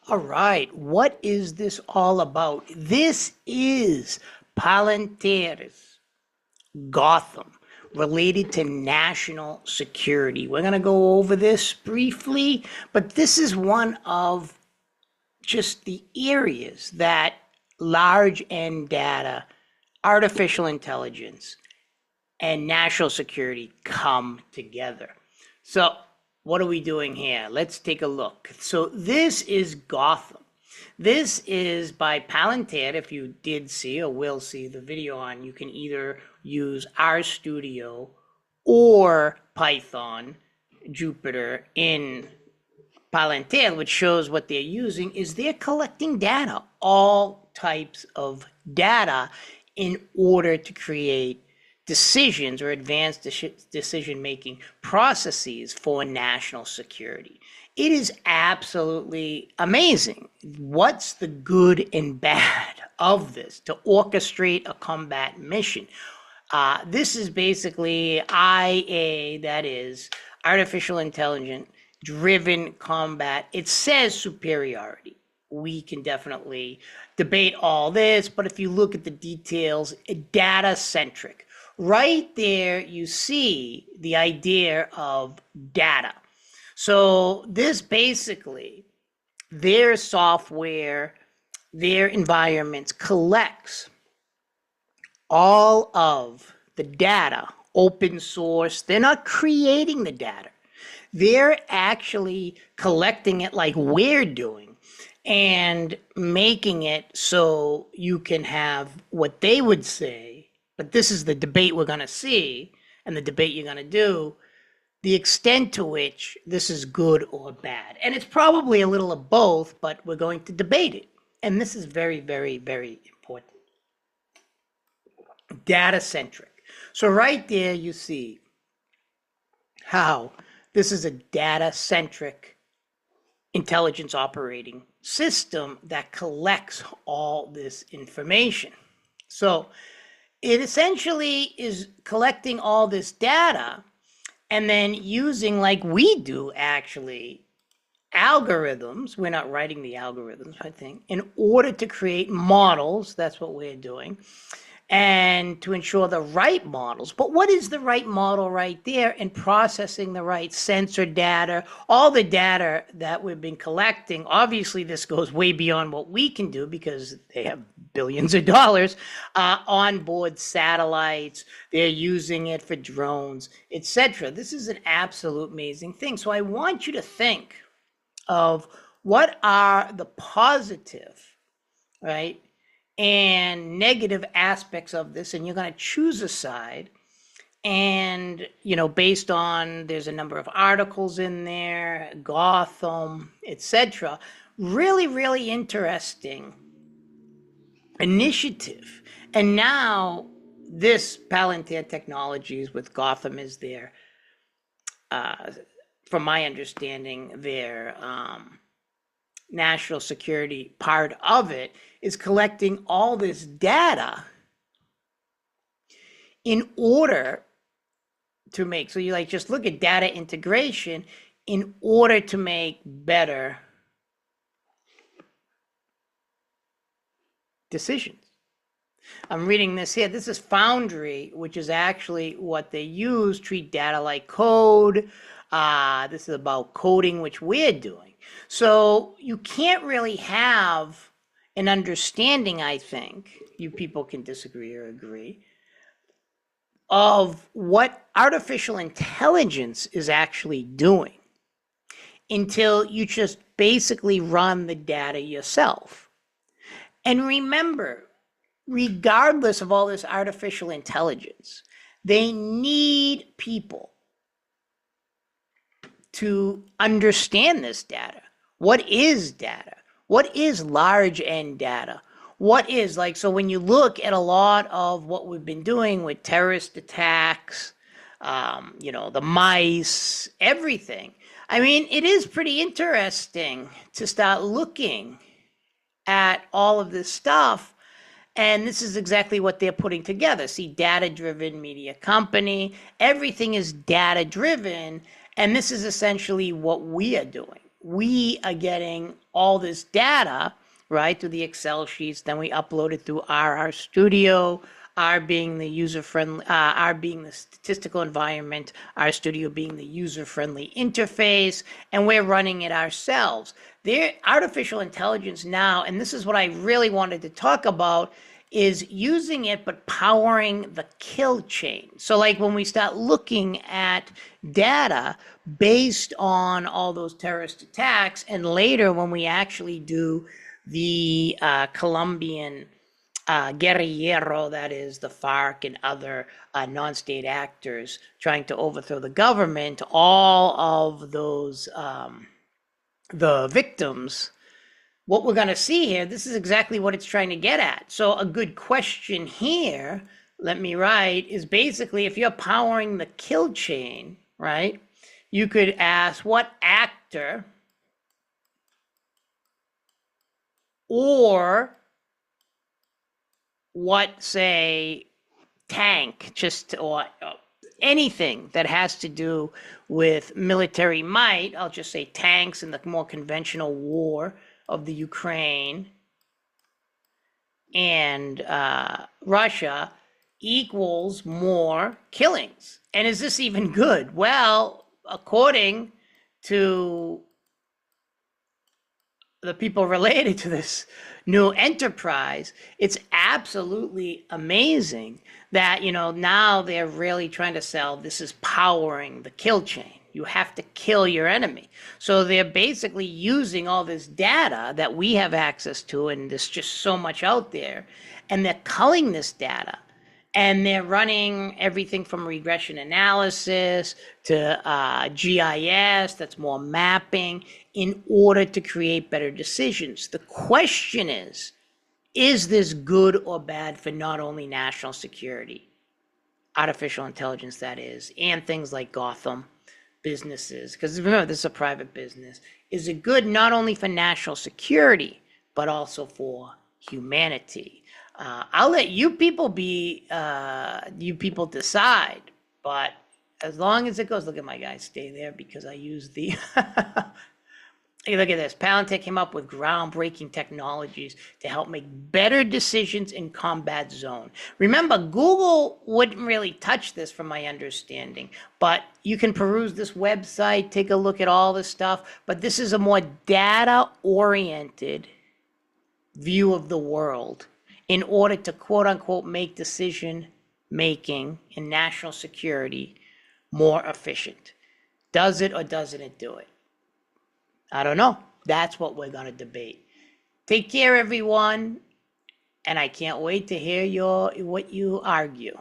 All right, what is this all about? This is Palantir's Gotham related to national security. We're going to go over this briefly, but this is one of just the areas that large end data, artificial intelligence, and national security come together. So, what are we doing here? Let's take a look. So, this is Gotham. This is by Palantir. If you did see or will see the video on, you can either use RStudio or Python, Jupyter in Palantir, which shows what they're using is they're collecting data, all types of data, in order to create decisions or advanced decision-making processes for national security. It is absolutely amazing. What's the good and bad of this to orchestrate a combat mission? This is basically IA, that is artificial intelligence driven combat. It says superiority. We can definitely debate all this, but if you look at the details, data centric. Right there, you see the idea of data. So this basically, their software, their environments collects all of the data, open source. They're not creating the data. They're actually collecting it like we're doing and making it so you can have what they would say, but this is the debate we're going to see and the debate you're going to do, the extent to which this is good or bad. And it's probably a little of both, but we're going to debate it. And this is very, very, very important. Data centric. So right there you see how this is a data centric intelligence operating system that collects all this information. So it essentially is collecting all this data and then using, like we do actually, algorithms. We're not writing the algorithms, I think, in order to create models. That's what we're doing. And to ensure the right models. But what is the right model right there? And processing the right sensor data, all the data that we've been collecting. Obviously, this goes way beyond what we can do because they have billions of dollars on board satellites. They're using it for drones, etc. This is an absolute amazing thing. So I want you to think of what are the positive, right, and negative aspects of this, and you're going to choose a side. And based on, there's a number of articles in there, Gotham, etc. Really, really interesting initiative. And now this Palantir Technologies with Gotham is there, from my understanding, their national security part of it is collecting all this data in order to make, so you just look at data integration in order to make better decisions. I'm reading this here. This is Foundry, which is actually what they use, treat data like code. This is about coding, which we're doing. So you can't really have an understanding, I think, you people can disagree or agree, of what artificial intelligence is actually doing until you just basically run the data yourself. And remember, regardless of all this artificial intelligence, they need people to understand this data. What is data? What is large end data? What is, so when you look at a lot of what we've been doing with terrorist attacks, the mice, everything. I mean, it is pretty interesting to start looking at all of this stuff. And this is exactly what they're putting together. See, data-driven media company. Everything is data-driven. And this is essentially what we are doing. we are getting all this data, right, through the Excel sheets. Then we upload it through R Studio, R being the user-friendly, R being the statistical environment, R Studio being the user-friendly interface, and we're running it ourselves. Their artificial intelligence now, and this is what I really wanted to talk about, is using it but powering the kill chain. So like when we start looking at data based on all those terrorist attacks, and later when we actually do the Colombian guerrillero, that is the FARC and other non-state actors trying to overthrow the government, all of those, the victims, what we're going to see here, this is exactly what it's trying to get at. So a good question here, let me write, is basically if you're powering the kill chain, right, you could ask what actor or what, say, tank, just, or anything that has to do with military might, I'll just say tanks in the more conventional war of the Ukraine and Russia, equals more killings. And is this even good? Well, according to the people related to this new enterprise, it's absolutely amazing that, now they're really trying to sell this is powering the kill chain. You have to kill your enemy. So they're basically using all this data that we have access to, and there's just so much out there, and they're culling this data. And they're running everything from regression analysis to GIS, that's more mapping, in order to create better decisions. The question is this good or bad for not only national security, artificial intelligence that is, and things like Gotham, businesses, because remember, this is a private business. Is it good not only for national security, but also for humanity? I'll let you people decide, but as long as it goes, look at my guys, stay there because I use the, hey, look at this. Palantir came up with groundbreaking technologies to help make better decisions in combat zone. Remember, Google wouldn't really touch this from my understanding, but you can peruse this website, take a look at all this stuff, but this is a more data-oriented view of the world in order to quote-unquote make decision making in national security more efficient. Does it or doesn't it do it? I don't know. That's what we're going to debate. Take care, everyone, and I can't wait to hear what you argue.